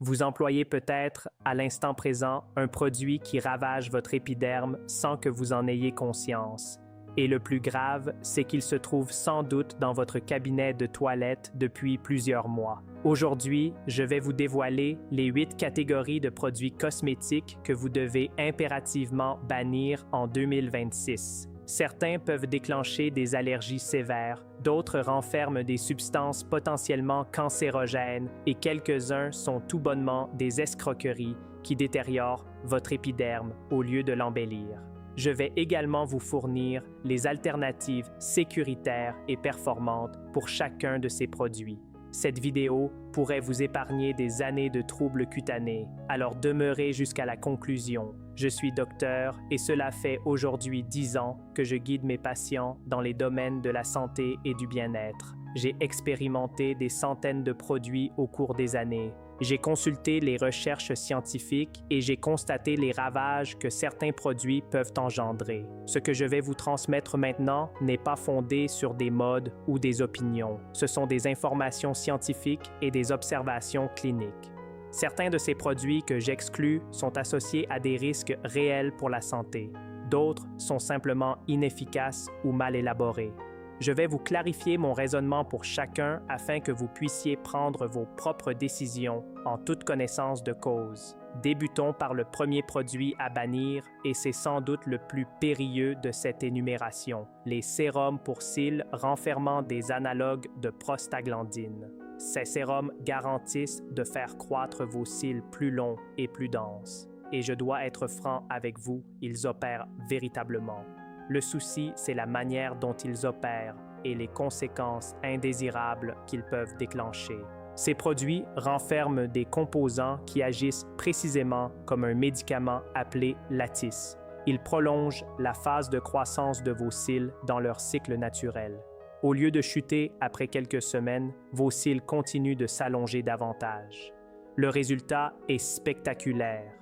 Vous employez peut-être, à l'instant présent, un produit qui ravage votre épiderme sans que vous en ayez conscience. Et le plus grave, c'est qu'il se trouve sans doute dans votre cabinet de toilette depuis plusieurs mois. Aujourd'hui, je vais vous dévoiler les 8 catégories de produits cosmétiques que vous devez impérativement bannir en 2026. Certains peuvent déclencher des allergies sévères, d'autres renferment des substances potentiellement cancérogènes et quelques-uns sont tout bonnement des escroqueries qui détériorent votre épiderme au lieu de l'embellir. Je vais également vous fournir les alternatives sécuritaires et performantes pour chacun de ces produits. Cette vidéo pourrait vous épargner des années de troubles cutanés, alors demeurez jusqu'à la conclusion. Je suis docteur et cela fait aujourd'hui 10 ans que je guide mes patients dans les domaines de la santé et du bien-être. J'ai expérimenté des centaines de produits au cours des années. J'ai consulté les recherches scientifiques et j'ai constaté les ravages que certains produits peuvent engendrer. Ce que je vais vous transmettre maintenant n'est pas fondé sur des modes ou des opinions. Ce sont des informations scientifiques et des observations cliniques. Certains de ces produits que j'exclus sont associés à des risques réels pour la santé. D'autres sont simplement inefficaces ou mal élaborés. Je vais vous clarifier mon raisonnement pour chacun afin que vous puissiez prendre vos propres décisions en toute connaissance de cause. Débutons par le premier produit à bannir et c'est sans doute le plus périlleux de cette énumération, les sérums pour cils renfermant des analogues de prostaglandine. Ces sérums garantissent de faire croître vos cils plus longs et plus denses. Et je dois être franc avec vous, ils opèrent véritablement. Le souci, c'est la manière dont ils opèrent et les conséquences indésirables qu'ils peuvent déclencher. Ces produits renferment des composants qui agissent précisément comme un médicament appelé Lattice. Ils prolongent la phase de croissance de vos cils dans leur cycle naturel. Au lieu de chuter après quelques semaines, vos cils continuent de s'allonger davantage. Le résultat est spectaculaire.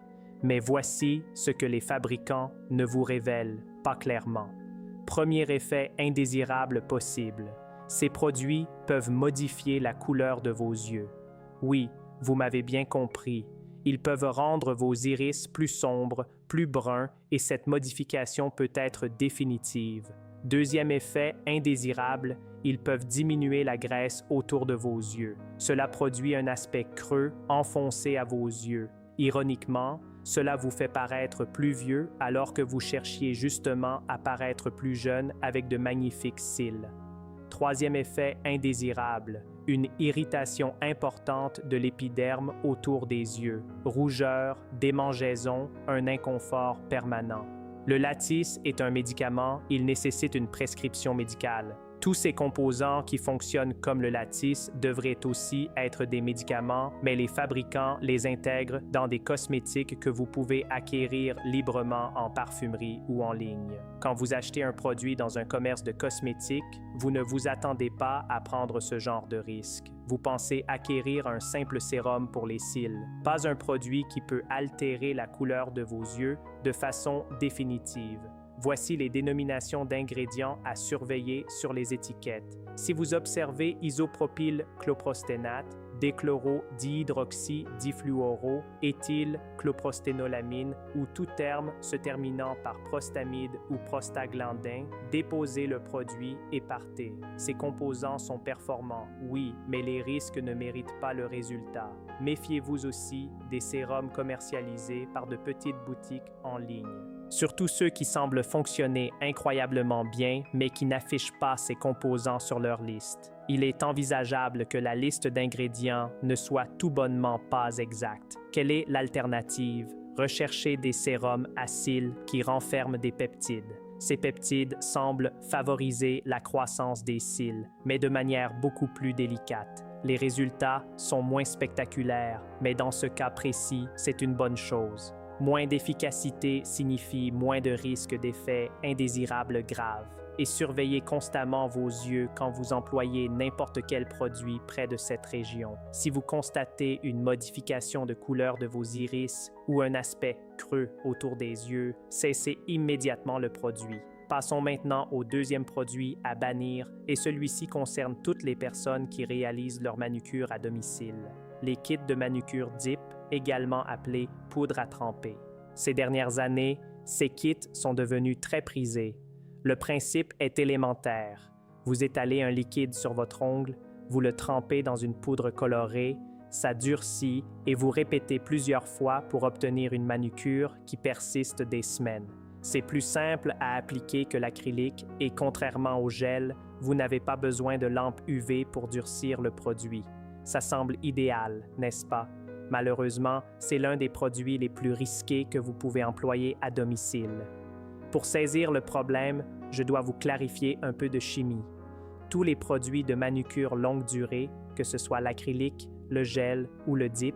Mais voici ce que les fabricants ne vous révèlent pas clairement. Premier effet indésirable possible. Ces produits peuvent modifier la couleur de vos yeux. Oui, vous m'avez bien compris. Ils peuvent rendre vos iris plus sombres, plus bruns, et cette modification peut être définitive. Deuxième effet indésirable, ils peuvent diminuer la graisse autour de vos yeux. Cela produit un aspect creux, enfoncé à vos yeux. Ironiquement, cela vous fait paraître plus vieux alors que vous cherchiez justement à paraître plus jeune avec de magnifiques cils. Troisième effet indésirable, une irritation importante de l'épiderme autour des yeux, rougeur, démangeaison, un inconfort permanent. Le Lattice est un médicament, il nécessite une prescription médicale. Tous ces composants qui fonctionnent comme le Lattice devraient aussi être des médicaments, mais les fabricants les intègrent dans des cosmétiques que vous pouvez acquérir librement en parfumerie ou en ligne. Quand vous achetez un produit dans un commerce de cosmétiques, vous ne vous attendez pas à prendre ce genre de risque. Vous pensez acquérir un simple sérum pour les cils, pas un produit qui peut altérer la couleur de vos yeux de façon définitive. Voici les dénominations d'ingrédients à surveiller sur les étiquettes. Si vous observez isopropyl-cloprosténate, déchloro-dihydroxy-difluoro, éthyle-cloprosténolamine ou tout terme se terminant par prostamide ou prostaglandin, déposez le produit et partez. Ces composants sont performants, oui, mais les risques ne méritent pas le résultat. Méfiez-vous aussi des sérums commercialisés par de petites boutiques en ligne. Surtout ceux qui semblent fonctionner incroyablement bien, mais qui n'affichent pas ces composants sur leur liste. Il est envisageable que la liste d'ingrédients ne soit tout bonnement pas exacte. Quelle est l'alternative? Recherchez des sérums à cils qui renferment des peptides. Ces peptides semblent favoriser la croissance des cils, mais de manière beaucoup plus délicate. Les résultats sont moins spectaculaires, mais dans ce cas précis, c'est une bonne chose. Moins d'efficacité signifie moins de risques d'effets indésirables graves. Et surveillez constamment vos yeux quand vous employez n'importe quel produit près de cette région. Si vous constatez une modification de couleur de vos iris ou un aspect creux autour des yeux, cessez immédiatement le produit. Passons maintenant au deuxième produit à bannir et celui-ci concerne toutes les personnes qui réalisent leur manucure à domicile. les kits de manucure DIP, également appelés poudre à tremper. Ces dernières années, ces kits sont devenus très prisés. Le principe est élémentaire. Vous étalez un liquide sur votre ongle, vous le trempez dans une poudre colorée, ça durcit et vous répétez plusieurs fois pour obtenir une manucure qui persiste des semaines. C'est plus simple à appliquer que l'acrylique et contrairement au gel, vous n'avez pas besoin de lampe UV pour durcir le produit. Ça semble idéal, n'est-ce pas? Malheureusement, c'est l'un des produits les plus risqués que vous pouvez employer à domicile. Pour saisir le problème, je dois vous clarifier un peu de chimie. Tous les produits de manucure longue durée, que ce soit l'acrylique, le gel ou le DIP,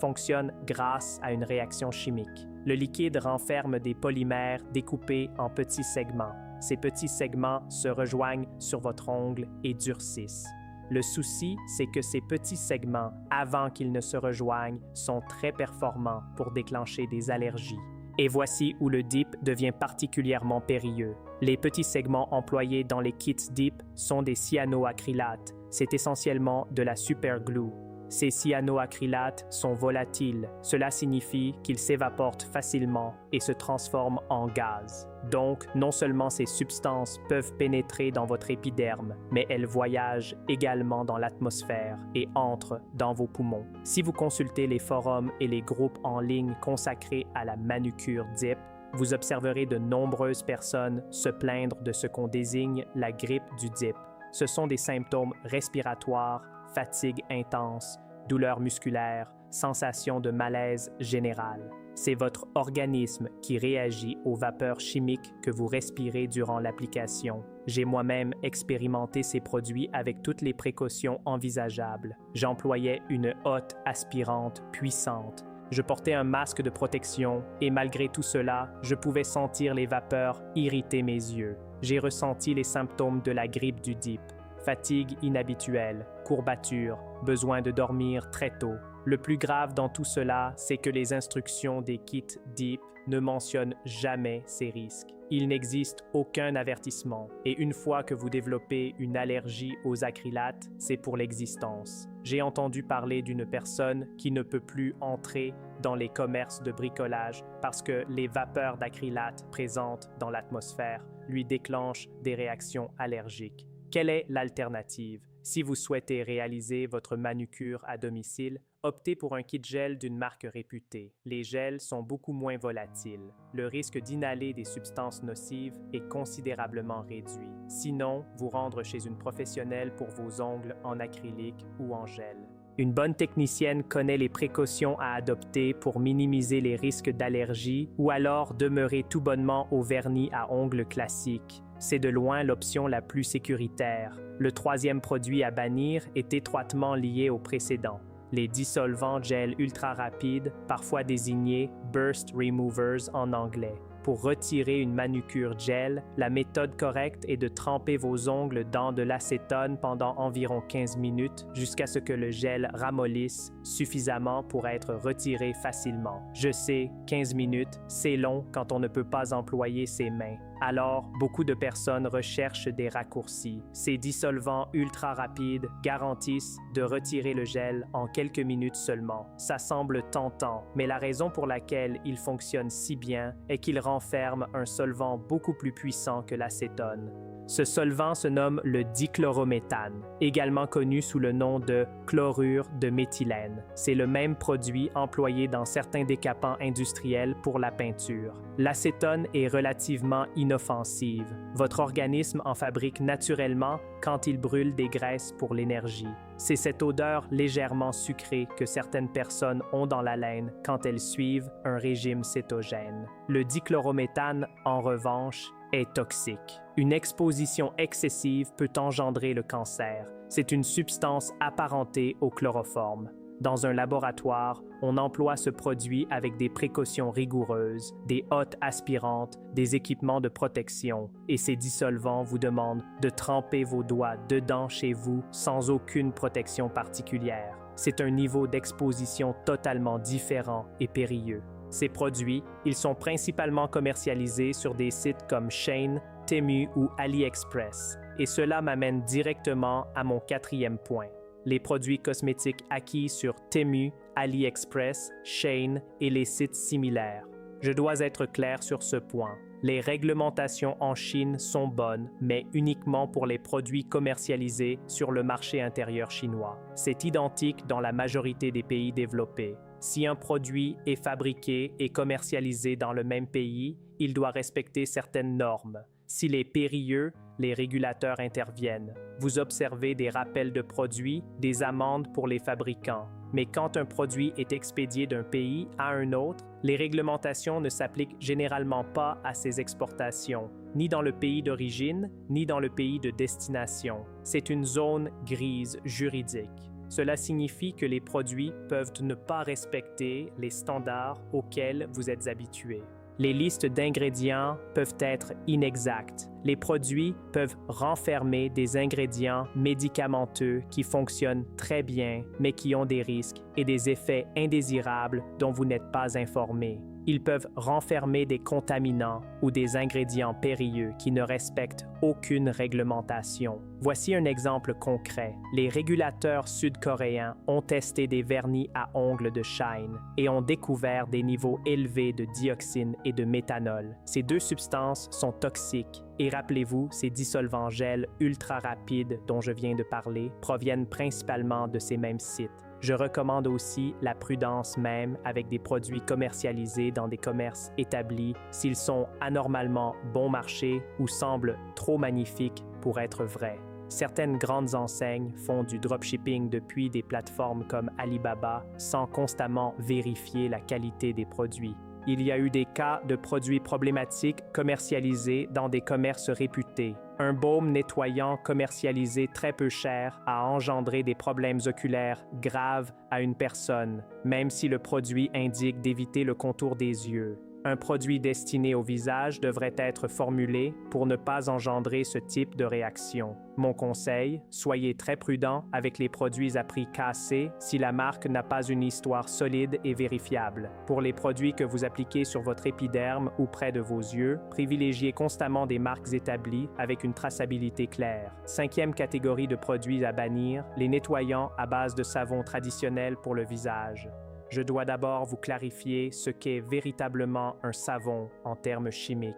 fonctionnent grâce à une réaction chimique. Le liquide renferme des polymères découpés en petits segments. Ces petits segments se rejoignent sur votre ongle et durcissent. Le souci, c'est que ces petits segments, avant qu'ils ne se rejoignent, sont très performants pour déclencher des allergies. Et voici où le DIP devient particulièrement périlleux. Les petits segments employés dans les kits DIP sont des cyanoacrylates. C'est essentiellement de la superglue. Ces cyanoacrylates sont volatiles. Cela signifie qu'ils s'évaporent facilement et se transforment en gaz. Donc, non seulement ces substances peuvent pénétrer dans votre épiderme, mais elles voyagent également dans l'atmosphère et entrent dans vos poumons. Si vous consultez les forums et les groupes en ligne consacrés à la manucure DIP, vous observerez de nombreuses personnes se plaindre de ce qu'on désigne la grippe du DIP. Ce sont des symptômes respiratoires, fatigue intense, douleurs musculaires, sensation de malaise général. C'est votre organisme qui réagit aux vapeurs chimiques que vous respirez durant l'application. J'ai moi-même expérimenté ces produits avec toutes les précautions envisageables. J'employais une hotte aspirante puissante. Je portais un masque de protection et malgré tout cela, je pouvais sentir les vapeurs irriter mes yeux. J'ai ressenti les symptômes de la grippe du DIP. Fatigue inhabituelle, courbatures, besoin de dormir très tôt. Le plus grave dans tout cela, c'est que les instructions des kits DIP ne mentionnent jamais ces risques. Il n'existe aucun avertissement et une fois que vous développez une allergie aux acrylates, c'est pour l'existence. J'ai entendu parler d'une personne qui ne peut plus entrer dans les commerces de bricolage parce que les vapeurs d'acrylates présentes dans l'atmosphère lui déclenchent des réactions allergiques. Quelle est l'alternative? Si vous souhaitez réaliser votre manucure à domicile, optez pour un kit gel d'une marque réputée. Les gels sont beaucoup moins volatiles. Le risque d'inhaler des substances nocives est considérablement réduit. Sinon, vous rendre chez une professionnelle pour vos ongles en acrylique ou en gel. Une bonne technicienne connaît les précautions à adopter pour minimiser les risques d'allergie ou alors demeurer tout bonnement au vernis à ongles classique. C'est de loin l'option la plus sécuritaire. Le troisième produit à bannir est étroitement lié au précédent. Les dissolvants gel ultra rapides, parfois désignés Burst Removers en anglais. Pour retirer une manucure gel, la méthode correcte est de tremper vos ongles dans de l'acétone pendant environ 15 minutes jusqu'à ce que le gel ramollisse suffisamment pour être retiré facilement. Je sais, 15 minutes, c'est long quand on ne peut pas employer ses mains. Alors, beaucoup de personnes recherchent des raccourcis. Ces dissolvants ultra rapides garantissent de retirer le gel en quelques minutes seulement. Ça semble tentant, mais la raison pour laquelle il fonctionne si bien est qu'il renferme un solvant beaucoup plus puissant que l'acétone. Ce solvant se nomme le dichlorométhane, également connu sous le nom de chlorure de méthylène. C'est le même produit employé dans certains décapants industriels pour la peinture. L'acétone est relativement inoffensive. Votre organisme en fabrique naturellement quand il brûle des graisses pour l'énergie. C'est cette odeur légèrement sucrée que certaines personnes ont dans la laine quand elles suivent un régime cétogène. Le dichlorométhane, en revanche, est toxique. Une exposition excessive peut engendrer le cancer. C'est une substance apparentée au chloroforme. Dans un laboratoire, on emploie ce produit avec des précautions rigoureuses, des hottes aspirantes, des équipements de protection, et ces dissolvants vous demandent de tremper vos doigts dedans chez vous sans aucune protection particulière. C'est un niveau d'exposition totalement différent et périlleux. Ces produits, ils sont principalement commercialisés sur des sites comme Shein, Temu ou AliExpress. Et cela m'amène directement à mon quatrième point. les produits cosmétiques acquis sur Temu, AliExpress, Shein et les sites similaires. Je dois être clair sur ce point. Les réglementations en Chine sont bonnes, mais uniquement pour les produits commercialisés sur le marché intérieur chinois. C'est identique dans la majorité des pays développés. Si un produit est fabriqué et commercialisé dans le même pays, il doit respecter certaines normes. S'il est périlleux, les régulateurs interviennent. Vous observez des rappels de produits, des amendes pour les fabricants. Mais quand un produit est expédié d'un pays à un autre, les réglementations ne s'appliquent généralement pas à ces exportations, ni dans le pays d'origine, ni dans le pays de destination. C'est une zone grise juridique. Cela signifie que les produits peuvent ne pas respecter les standards auxquels vous êtes habitués. Les listes d'ingrédients peuvent être inexactes. Les produits peuvent renfermer des ingrédients médicamenteux qui fonctionnent très bien, mais qui ont des risques et des effets indésirables dont vous n'êtes pas informé. Ils peuvent renfermer des contaminants ou des ingrédients périlleux qui ne respectent aucune réglementation. Voici un exemple concret. Les régulateurs sud-coréens ont testé des vernis à ongles de Shine et ont découvert des niveaux élevés de dioxine et de méthanol. Ces deux substances sont toxiques. Et rappelez-vous, ces dissolvants gels ultra rapides dont je viens de parler proviennent principalement de ces mêmes sites. Je recommande aussi la prudence même avec des produits commercialisés dans des commerces établis s'ils sont anormalement bon marché ou semblent trop magnifiques pour être vrais. Certaines grandes enseignes font du dropshipping depuis des plateformes comme Alibaba sans constamment vérifier la qualité des produits. Il y a eu des cas de produits problématiques commercialisés dans des commerces réputés. Un baume nettoyant commercialisé très peu cher a engendré des problèmes oculaires graves à une personne, même si le produit indique d'éviter le contour des yeux. Un produit destiné au visage devrait être formulé pour ne pas engendrer ce type de réaction. Mon conseil, soyez très prudent avec les produits à prix cassé si la marque n'a pas une histoire solide et vérifiable. Pour les produits que vous appliquez sur votre épiderme ou près de vos yeux, privilégiez constamment des marques établies avec une traçabilité claire. 5e catégorie de produits à bannir, les nettoyants à base de savon traditionnel pour le visage. Je dois d'abord vous clarifier ce qu'est véritablement un savon en termes chimiques.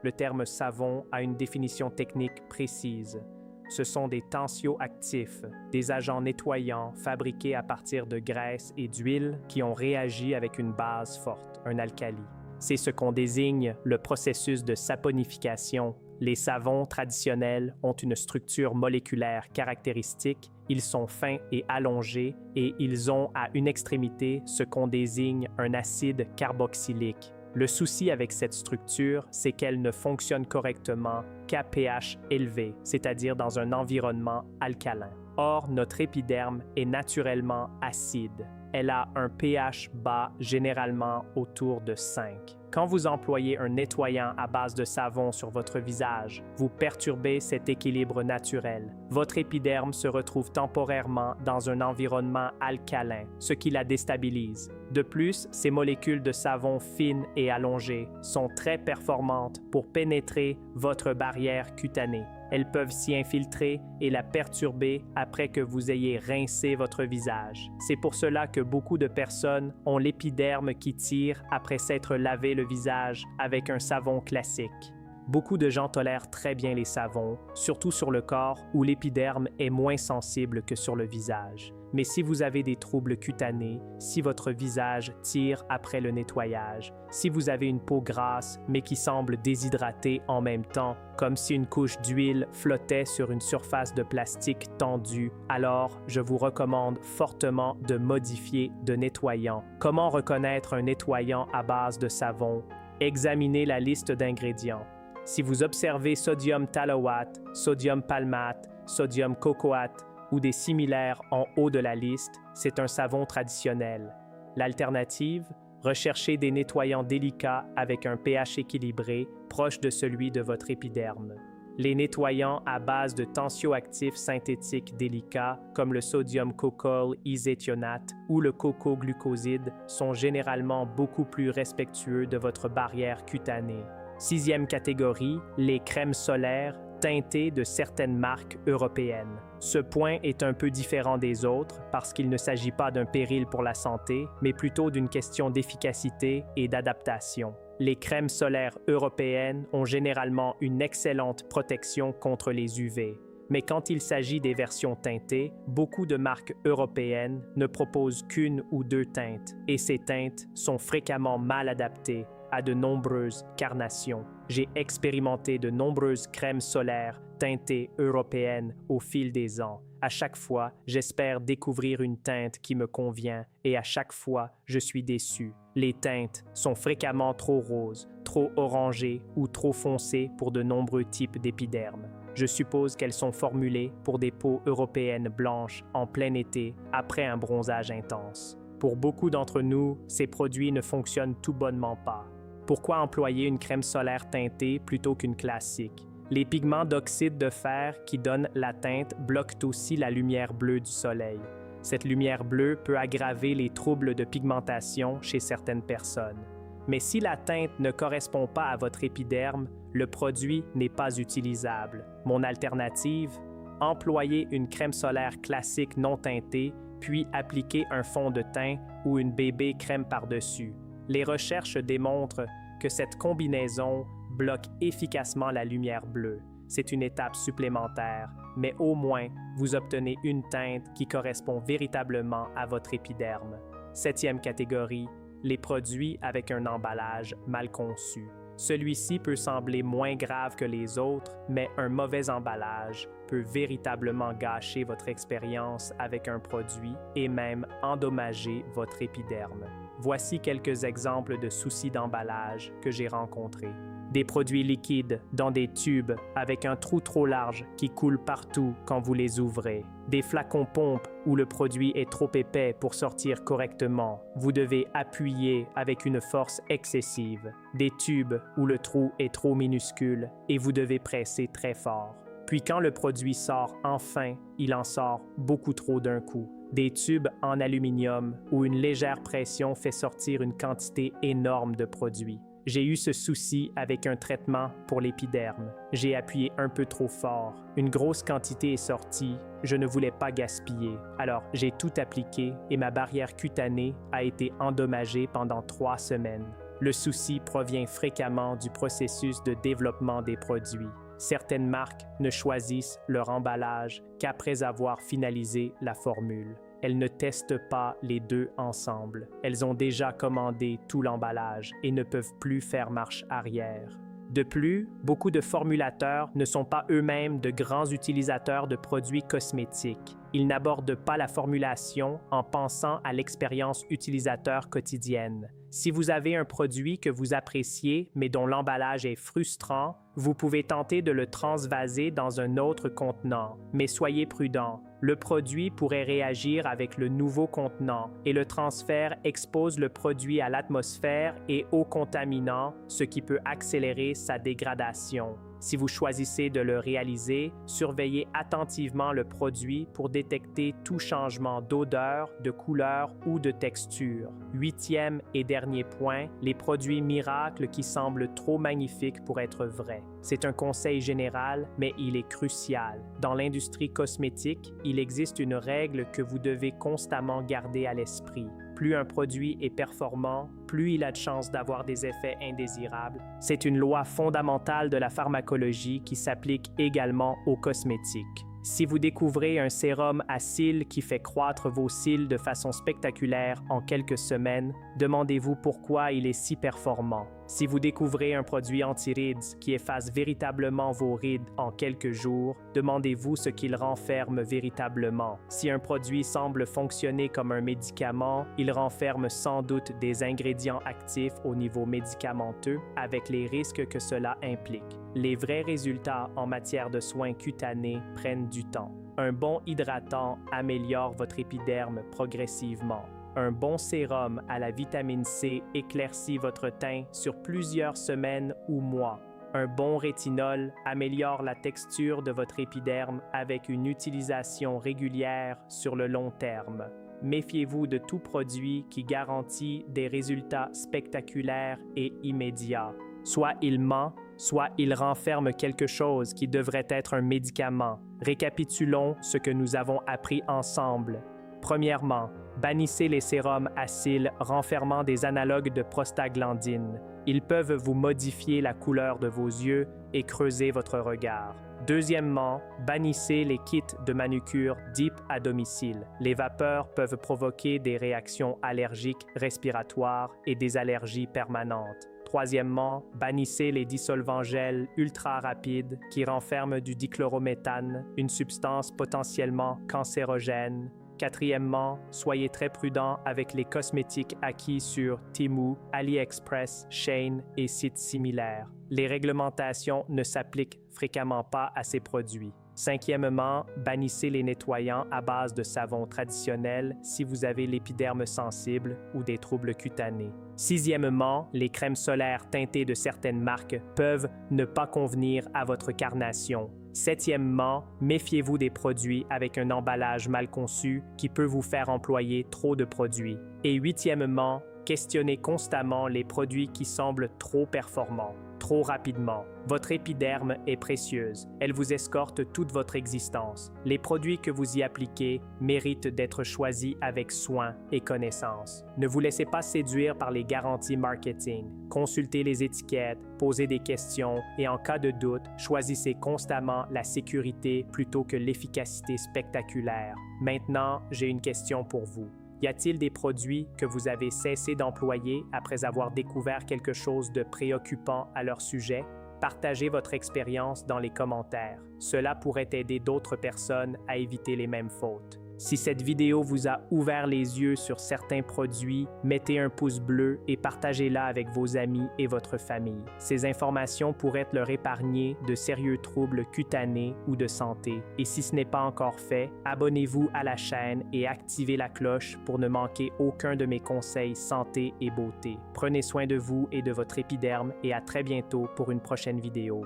Le terme savon a une définition technique précise. Ce sont des tensioactifs, des agents nettoyants fabriqués à partir de graisse et d'huile qui ont réagi avec une base forte, un alcali. C'est ce qu'on désigne le processus de saponification. Les savons traditionnels ont une structure moléculaire caractéristique, ils sont fins et allongés et ils ont à une extrémité ce qu'on désigne un acide carboxylique. Le souci avec cette structure, c'est qu'elle ne fonctionne correctement qu'à pH élevé, c'est-à-dire dans un environnement alcalin. Or, notre épiderme est naturellement acide. Elle a un pH bas, généralement autour de 5. Quand vous employez un nettoyant à base de savon sur votre visage, vous perturbez cet équilibre naturel. Votre épiderme se retrouve temporairement dans un environnement alcalin, ce qui la déstabilise. De plus, ces molécules de savon fines et allongées sont très performantes pour pénétrer votre barrière cutanée. Elles peuvent s'y infiltrer et la perturber après que vous ayez rincé votre visage. C'est pour cela que beaucoup de personnes ont l'épiderme qui tire après s'être lavé le visage avec un savon classique. Beaucoup de gens tolèrent très bien les savons, surtout sur le corps où l'épiderme est moins sensible que sur le visage. Mais si vous avez des troubles cutanés, si votre visage tire après le nettoyage, si vous avez une peau grasse mais qui semble déshydratée en même temps, comme si une couche d'huile flottait sur une surface de plastique tendue, alors je vous recommande fortement de modifier de nettoyant. Comment reconnaître un nettoyant à base de savon? Examinez la liste d'ingrédients. Si vous observez sodium tallowate, sodium palmate, sodium cocoate ou des similaires en haut de la liste, c'est un savon traditionnel. L'alternative, recherchez des nettoyants délicats avec un pH équilibré, proche de celui de votre épiderme. Les nettoyants à base de tensioactifs synthétiques délicats, comme le sodium cocoyl iséthionate ou le coco-glucoside, sont généralement beaucoup plus respectueux de votre barrière cutanée. 6e catégorie, les crèmes solaires teintées de certaines marques européennes. Ce point est un peu différent des autres parce qu'il ne s'agit pas d'un péril pour la santé, mais plutôt d'une question d'efficacité et d'adaptation. Les crèmes solaires européennes ont généralement une excellente protection contre les UV. Mais quand il s'agit des versions teintées, beaucoup de marques européennes ne proposent qu'une ou deux teintes, et ces teintes sont fréquemment mal adaptées à de nombreuses carnations. J'ai expérimenté de nombreuses crèmes solaires teintées européennes au fil des ans. À chaque fois, j'espère découvrir une teinte qui me convient et à chaque fois, je suis déçu. Les teintes sont fréquemment trop roses, trop orangées ou trop foncées pour de nombreux types d'épidermes. Je suppose qu'elles sont formulées pour des peaux européennes blanches en plein été après un bronzage intense. Pour beaucoup d'entre nous, ces produits ne fonctionnent tout bonnement pas. Pourquoi employer une crème solaire teintée plutôt qu'une classique? Les pigments d'oxyde de fer qui donnent la teinte bloquent aussi la lumière bleue du soleil. Cette lumière bleue peut aggraver les troubles de pigmentation chez certaines personnes. Mais si la teinte ne correspond pas à votre épiderme, le produit n'est pas utilisable. Mon alternative? Employer une crème solaire classique non teintée, puis appliquer un fond de teint ou une bébé crème par-dessus. Les recherches démontrent que cette combinaison bloque efficacement la lumière bleue. C'est une étape supplémentaire, mais au moins, vous obtenez une teinte qui correspond véritablement à votre épiderme. 7e catégorie, les produits avec un emballage mal conçu. Celui-ci peut sembler moins grave que les autres, mais un mauvais emballage peut véritablement gâcher votre expérience avec un produit et même endommager votre épiderme. Voici quelques exemples de soucis d'emballage que j'ai rencontrés. Des produits liquides dans des tubes avec un trou trop large qui coule partout quand vous les ouvrez. Des flacons pompes où le produit est trop épais pour sortir correctement. Vous devez appuyer avec une force excessive. Des tubes où le trou est trop minuscule et vous devez presser très fort. Puis quand le produit sort enfin, il en sort beaucoup trop d'un coup. Des tubes en aluminium où une légère pression fait sortir une quantité énorme de produit. J'ai eu ce souci avec un traitement pour l'épiderme. J'ai appuyé un peu trop fort. Une grosse quantité est sortie. Je ne voulais pas gaspiller. Alors, j'ai tout appliqué et ma barrière cutanée a été endommagée pendant 3 semaines. Le souci provient fréquemment du processus de développement des produits. Certaines marques ne choisissent leur emballage qu'après avoir finalisé la formule. Elles ne testent pas les deux ensemble. Elles ont déjà commandé tout l'emballage et ne peuvent plus faire marche arrière. De plus, beaucoup de formulateurs ne sont pas eux-mêmes de grands utilisateurs de produits cosmétiques. Ils n'abordent pas la formulation en pensant à l'expérience utilisateur quotidienne. Si vous avez un produit que vous appréciez mais dont l'emballage est frustrant, vous pouvez tenter de le transvaser dans un autre contenant, mais soyez prudent. Le produit pourrait réagir avec le nouveau contenant et le transfert expose le produit à l'atmosphère et aux contaminants, ce qui peut accélérer sa dégradation. Si vous choisissez de le réaliser, surveillez attentivement le produit pour détecter tout changement d'odeur, de couleur ou de texture. 8e et dernier point, les produits miracles qui semblent trop magnifiques pour être vrais. C'est un conseil général, mais il est crucial. Dans l'industrie cosmétique, il existe une règle que vous devez constamment garder à l'esprit. Plus un produit est performant, plus il a de chances d'avoir des effets indésirables. C'est une loi fondamentale de la pharmacologie qui s'applique également aux cosmétiques. Si vous découvrez un sérum à cils qui fait croître vos cils de façon spectaculaire en quelques semaines, demandez-vous pourquoi il est si performant. Si vous découvrez un produit anti-rides qui efface véritablement vos rides en quelques jours, demandez-vous ce qu'il renferme véritablement. Si un produit semble fonctionner comme un médicament, il renferme sans doute des ingrédients actifs au niveau médicamenteux avec les risques que cela implique. Les vrais résultats en matière de soins cutanés prennent du temps. Un bon hydratant améliore votre épiderme progressivement. Un bon sérum à la vitamine C éclaircit votre teint sur plusieurs semaines ou mois. Un bon rétinol améliore la texture de votre épiderme avec une utilisation régulière sur le long terme. Méfiez-vous de tout produit qui garantit des résultats spectaculaires et immédiats. Soit il ment, soit il renferme quelque chose qui devrait être un médicament. Récapitulons ce que nous avons appris ensemble. Premièrement, bannissez les sérums à cils renfermant des analogues de prostaglandine. Ils peuvent vous modifier la couleur de vos yeux et creuser votre regard. Deuxièmement, bannissez les kits de manucure DIP à domicile. Les vapeurs peuvent provoquer des réactions allergiques, respiratoires et des allergies permanentes. Troisièmement, bannissez les dissolvants gel ultra rapides qui renferment du dichlorométhane, une substance potentiellement cancérogène. Quatrièmement, soyez très prudent avec les cosmétiques acquis sur Temu, AliExpress, Shein et sites similaires. Les réglementations ne s'appliquent fréquemment pas à ces produits. Cinquièmement, bannissez les nettoyants à base de savon traditionnel si vous avez l'épiderme sensible ou des troubles cutanés. Sixièmement, les crèmes solaires teintées de certaines marques peuvent ne pas convenir à votre carnation. Septièmement, méfiez-vous des produits avec un emballage mal conçu qui peut vous faire employer trop de produits. Et huitièmement, questionnez constamment les produits qui semblent trop performants, trop rapidement. Votre épiderme est précieuse. Elle vous escorte toute votre existence. Les produits que vous y appliquez méritent d'être choisis avec soin et connaissance. Ne vous laissez pas séduire par les garanties marketing. Consultez les étiquettes, posez des questions et en cas de doute, choisissez constamment la sécurité plutôt que l'efficacité spectaculaire. Maintenant, j'ai une question pour vous. Y a-t-il des produits que vous avez cessé d'employer après avoir découvert quelque chose de préoccupant à leur sujet? Partagez votre expérience dans les commentaires. Cela pourrait aider d'autres personnes à éviter les mêmes fautes. Si cette vidéo vous a ouvert les yeux sur certains produits, mettez un pouce bleu et partagez-la avec vos amis et votre famille. Ces informations pourraient leur épargner de sérieux troubles cutanés ou de santé. Et si ce n'est pas encore fait, abonnez-vous à la chaîne et activez la cloche pour ne manquer aucun de mes conseils santé et beauté. Prenez soin de vous et de votre épiderme et à très bientôt pour une prochaine vidéo.